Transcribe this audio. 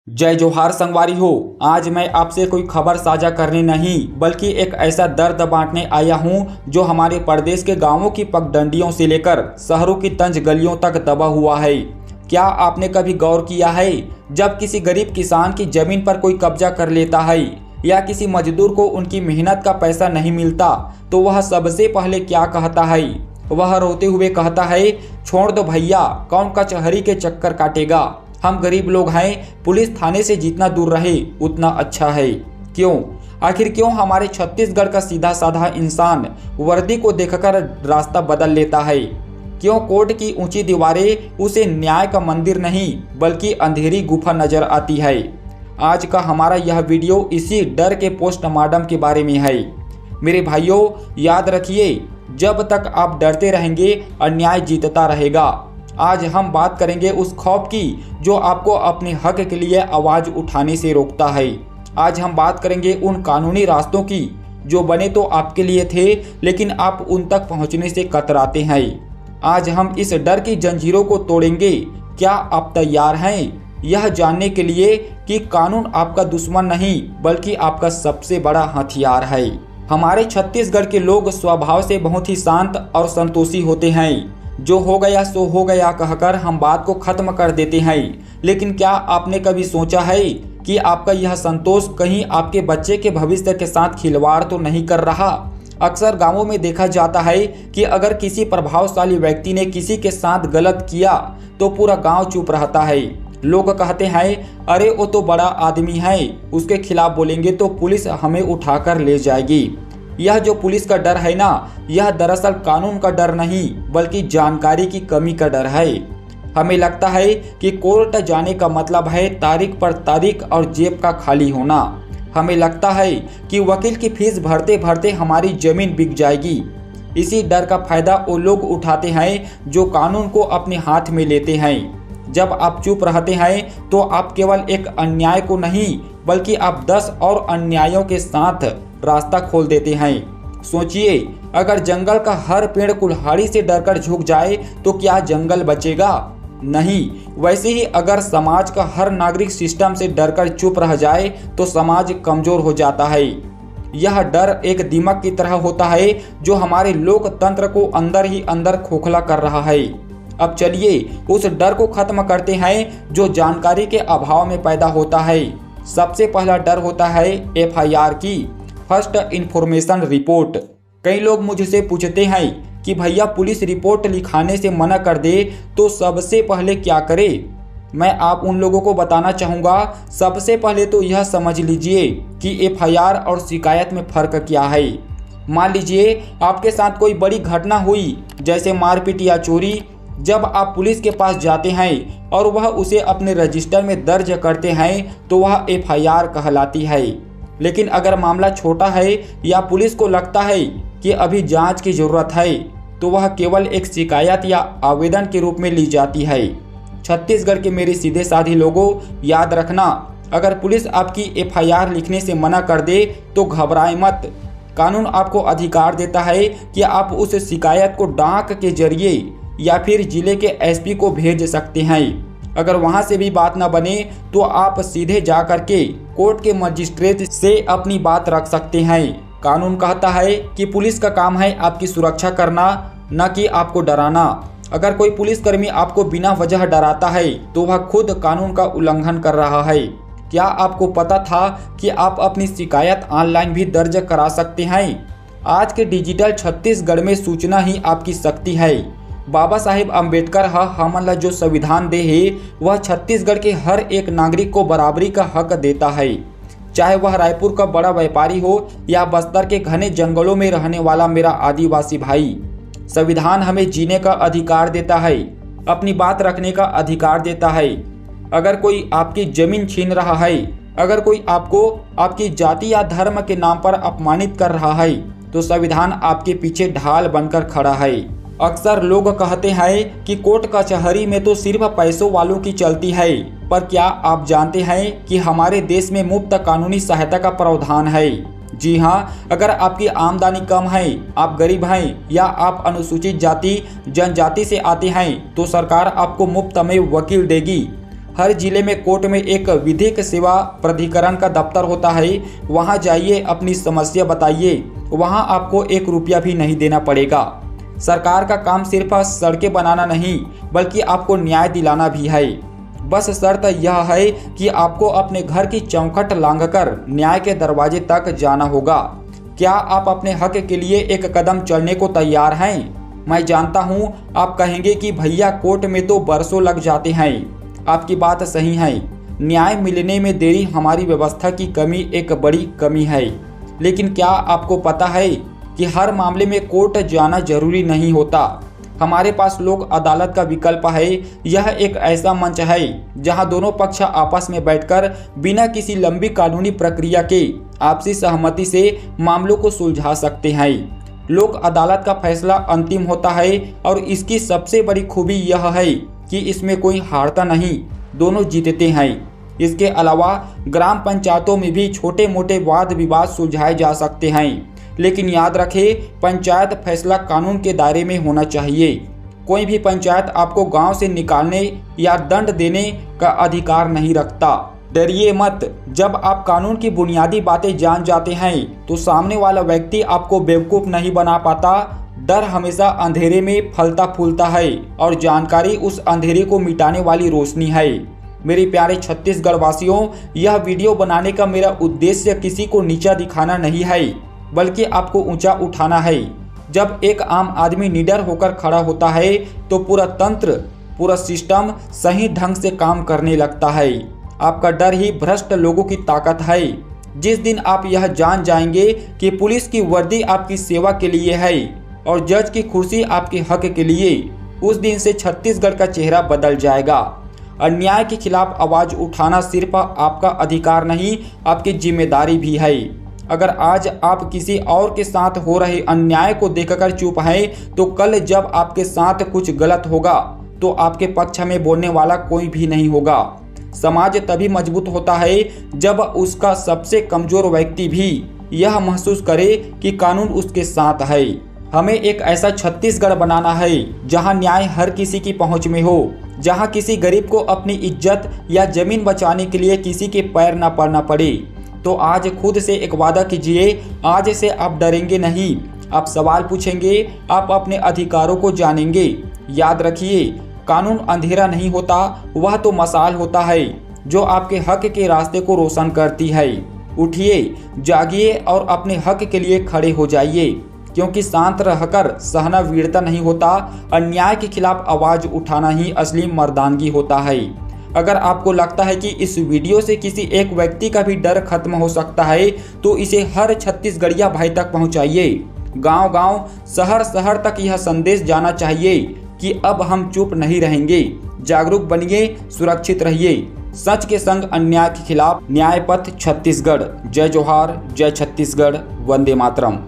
जय जोहार संगवारी हो। आज मैं आपसे कोई खबर साझा करने नहीं बल्कि एक ऐसा दर्द बांटने आया हूं जो हमारे प्रदेश के गांवों की पगडंडियों से लेकर शहरों की तंज गलियों तक दबा हुआ है। क्या आपने कभी गौर किया है, जब किसी गरीब किसान की जमीन पर कोई कब्जा कर लेता है या किसी मजदूर को उनकी मेहनत का पैसा नहीं मिलता तो वह सबसे पहले क्या कहता है? वह रोते हुए कहता है, छोड़ दो भैया, कौन कचहरी के चक्कर काटेगा, हम गरीब लोग हैं, पुलिस थाने से जितना दूर रहे उतना अच्छा है। क्यों? आखिर क्यों हमारे छत्तीसगढ़ का सीधा साधा इंसान वर्दी को देखकर रास्ता बदल लेता है? क्यों कोर्ट की ऊंची दीवारें उसे न्याय का मंदिर नहीं बल्कि अंधेरी गुफा नजर आती है? आज का हमारा यह वीडियो इसी डर के पोस्टमार्टम के बारे में है। मेरे भाइयों, याद रखिए, जब तक आप डरते रहेंगे अन्याय जीतता रहेगा। आज हम बात करेंगे उस खौफ की जो आपको अपने हक के लिए आवाज उठाने से रोकता है। आज हम बात करेंगे उन कानूनी रास्तों की जो बने तो आपके लिए थे लेकिन आप उन तक पहुंचने से कतराते हैं। आज हम इस डर की जंजीरों को तोड़ेंगे। क्या आप तैयार हैं यह जानने के लिए कि कानून आपका दुश्मन नहीं बल्कि आपका सबसे बड़ा हथियार है? हमारे छत्तीसगढ़ के लोग स्वभाव से बहुत ही शांत और संतोषी होते हैं। जो हो गया सो हो गया कहकर हम बात को खत्म कर देते हैं। लेकिन क्या आपने कभी सोचा है कि आपका यह संतोष कहीं आपके बच्चे के भविष्य के साथ खिलवाड़ तो नहीं कर रहा? अक्सर गांवों में देखा जाता है कि अगर किसी प्रभावशाली व्यक्ति ने किसी के साथ गलत किया तो पूरा गांव चुप रहता है। लोग कहते हैं, अरे वो तो बड़ा आदमी है, उसके खिलाफ बोलेंगे तो पुलिस हमें उठाकर ले जाएगी। यह जो पुलिस का डर है ना, यह दरअसल कानून का डर नहीं बल्कि जानकारी की कमी का डर है। हमें लगता है कि कोर्ट जाने का मतलब है तारीख पर तारीख और जेब का खाली होना। हमें लगता है कि वकील की फीस भरते भरते हमारी जमीन बिक जाएगी। इसी डर का फायदा वो लोग उठाते हैं जो कानून को अपने हाथ में लेते हैं। जब आप चुप रहते हैं तो आप केवल एक अन्याय को नहीं बल्कि आप 10 और अन्यायों के साथ रास्ता खोल देते हैं। सोचिए, अगर जंगल का हर पेड़ कुल्हाड़ी से डरकर झुक जाए तो क्या जंगल बचेगा? नहीं। वैसे ही अगर समाज का हर नागरिक सिस्टम से डरकर चुप रह जाए तो समाज कमजोर हो जाता है। यह डर एक दीमक की तरह होता है जो हमारे लोकतंत्र को अंदर ही अंदर खोखला कर रहा है। अब चलिए उस डर को खत्म करते हैं जो जानकारी के अभाव में पैदा होता है। सबसे पहला डर होता है FIR की, फर्स्ट इन्फॉर्मेशन रिपोर्ट। कई लोग मुझसे पूछते हैं कि भैया पुलिस रिपोर्ट लिखाने से मना कर दे तो सबसे पहले क्या करे? मैं आप उन लोगों को बताना चाहूँगा, सबसे पहले तो यह समझ लीजिए कि FIR और शिकायत में फ़र्क क्या है। मान लीजिए आपके साथ कोई बड़ी घटना हुई जैसे मारपीट या चोरी। जब आप पुलिस के पास जाते हैं और वह उसे अपने रजिस्टर में दर्ज करते हैं तो वह FIR कहलाती है। लेकिन अगर मामला छोटा है या पुलिस को लगता है कि अभी जांच की ज़रूरत है तो वह केवल एक शिकायत या आवेदन के रूप में ली जाती है। छत्तीसगढ़ के मेरे सीधे साधे लोगों, याद रखना, अगर पुलिस आपकी FIR लिखने से मना कर दे तो घबराए मत। कानून आपको अधिकार देता है कि आप उस शिकायत को डाक के जरिए या फिर जिले के SP को भेज सकते हैं। अगर वहां से भी बात न बने तो आप सीधे जा कर के कोर्ट के मजिस्ट्रेट से अपनी बात रख सकते हैं। कानून कहता है कि पुलिस का काम है आपकी सुरक्षा करना, न कि आपको डराना। अगर कोई पुलिसकर्मी आपको बिना वजह डराता है तो वह खुद कानून का उल्लंघन कर रहा है। क्या आपको पता था कि आप अपनी शिकायत ऑनलाइन भी दर्ज करा सकते हैं? आज के डिजिटल छत्तीसगढ़ में सूचना ही आपकी शक्ति है। बाबा साहेब अम्बेडकर हमन जो संविधान दे है वह छत्तीसगढ़ के हर एक नागरिक को बराबरी का हक देता है, चाहे वह रायपुर का बड़ा व्यापारी हो या बस्तर के घने जंगलों में रहने वाला मेरा आदिवासी भाई। संविधान हमें जीने का अधिकार देता है, अपनी बात रखने का अधिकार देता है। अगर कोई आपकी जमीन छीन रहा है, अगर कोई आपको आपकी जाति या धर्म के नाम पर अपमानित कर रहा है तो संविधान आपके पीछे ढाल बनकर खड़ा है। अक्सर लोग कहते हैं कि कोर्ट कचहरी में तो सिर्फ पैसों वालों की चलती है, पर क्या आप जानते हैं कि हमारे देश में मुफ्त कानूनी सहायता का प्रावधान है? जी हाँ, अगर आपकी आमदनी कम है, आप गरीब हैं या आप अनुसूचित जाति जनजाति से आते हैं तो सरकार आपको मुफ्त में वकील देगी। हर जिले में कोर्ट में एक विधिक सेवा प्राधिकरण का दफ्तर होता है। वहां जाइए, अपनी समस्या बताइए, वहां आपको 1 रुपया भी नहीं देना पड़ेगा। सरकार का काम सिर्फ सड़कें बनाना नहीं बल्कि आपको न्याय दिलाना भी है। बस शर्त यह है कि आपको अपने घर की चौखट लांघकर न्याय के दरवाजे तक जाना होगा। क्या आप अपने हक के लिए एक कदम चलने को तैयार हैं? मैं जानता हूं आप कहेंगे कि भैया कोर्ट में तो बरसों लग जाते हैं। आपकी बात सही है, न्याय मिलने में देरी हमारी व्यवस्था की कमी एक बड़ी कमी है। लेकिन क्या आपको पता है कि हर मामले में कोर्ट जाना जरूरी नहीं होता। हमारे पास लोक अदालत का विकल्प है। यह एक ऐसा मंच है जहां दोनों पक्ष आपस में बैठकर बिना किसी लंबी कानूनी प्रक्रिया के आपसी सहमति से मामलों को सुलझा सकते हैं। लोक अदालत का फैसला अंतिम होता है और इसकी सबसे बड़ी खूबी यह है कि इसमें कोई हारता नहीं, दोनों जीतते हैं। इसके अलावा ग्राम पंचायतों में भी छोटे मोटे वाद विवाद सुलझाए जा सकते हैं। लेकिन याद रखें, पंचायत फैसला कानून के दायरे में होना चाहिए। कोई भी पंचायत आपको गांव से निकालने या दंड देने का अधिकार नहीं रखता। डरिए मत, जब आप कानून की बुनियादी बातें जान जाते हैं तो सामने वाला व्यक्ति आपको बेवकूफ़ नहीं बना पाता। डर हमेशा अंधेरे में फलता फूलता है और जानकारी उस अंधेरे को मिटाने वाली रोशनी है। मेरे प्यारे छत्तीसगढ़ वासियों, यह वीडियो बनाने का मेरा उद्देश्य किसी को नीचा दिखाना नहीं है बल्कि आपको ऊंचा उठाना है। जब एक आम आदमी निडर होकर खड़ा होता है तो पूरा तंत्र, पूरा सिस्टम सही ढंग से काम करने लगता है। आपका डर ही भ्रष्ट लोगों की ताकत है। जिस दिन आप यह जान जाएंगे कि पुलिस की वर्दी आपकी सेवा के लिए है और जज की कुर्सी आपके हक के लिए, उस दिन से छत्तीसगढ़ का चेहरा बदल जाएगा। अन्याय के खिलाफ आवाज उठाना सिर्फ आपका अधिकार नहीं, आपकी जिम्मेदारी भी है। अगर आज आप किसी और के साथ हो रहे अन्याय को देखकर चुप हैं, तो कल जब आपके साथ कुछ गलत होगा तो आपके पक्ष में बोलने वाला कोई भी नहीं होगा। समाज तभी मजबूत होता है जब उसका सबसे कमजोर व्यक्ति भी यह महसूस करे कि कानून उसके साथ है। हमें एक ऐसा छत्तीसगढ़ बनाना है जहां न्याय हर किसी की पहुंच में हो, जहां किसी गरीब को अपनी इज्जत या जमीन बचाने के लिए किसी के पैर न पड़ना पड़े। तो आज खुद से एक वादा कीजिए, आज से आप डरेंगे नहीं, आप सवाल पूछेंगे, आप अपने अधिकारों को जानेंगे। याद रखिए, कानून अंधेरा नहीं होता, वह तो मशाल होता है जो आपके हक के रास्ते को रोशन करती है। उठिए, जागिए और अपने हक के लिए खड़े हो जाइए, क्योंकि शांत रहकर सहना वीरता नहीं होता, अन्याय के खिलाफ आवाज उठाना ही असली मर्दानगी होता है। अगर आपको लगता है कि इस वीडियो से किसी एक व्यक्ति का भी डर खत्म हो सकता है तो इसे हर छत्तीसगढ़िया भाई तक पहुंचाइए। गांव-गांव, शहर-शहर तक यह संदेश जाना चाहिए कि अब हम चुप नहीं रहेंगे। जागरूक बनिए, सुरक्षित रहिए। सच के संग अन्याय के खिलाफ न्याय पथ छत्तीसगढ़। जय जोहार, जय छत्तीसगढ़, वंदे मातरम।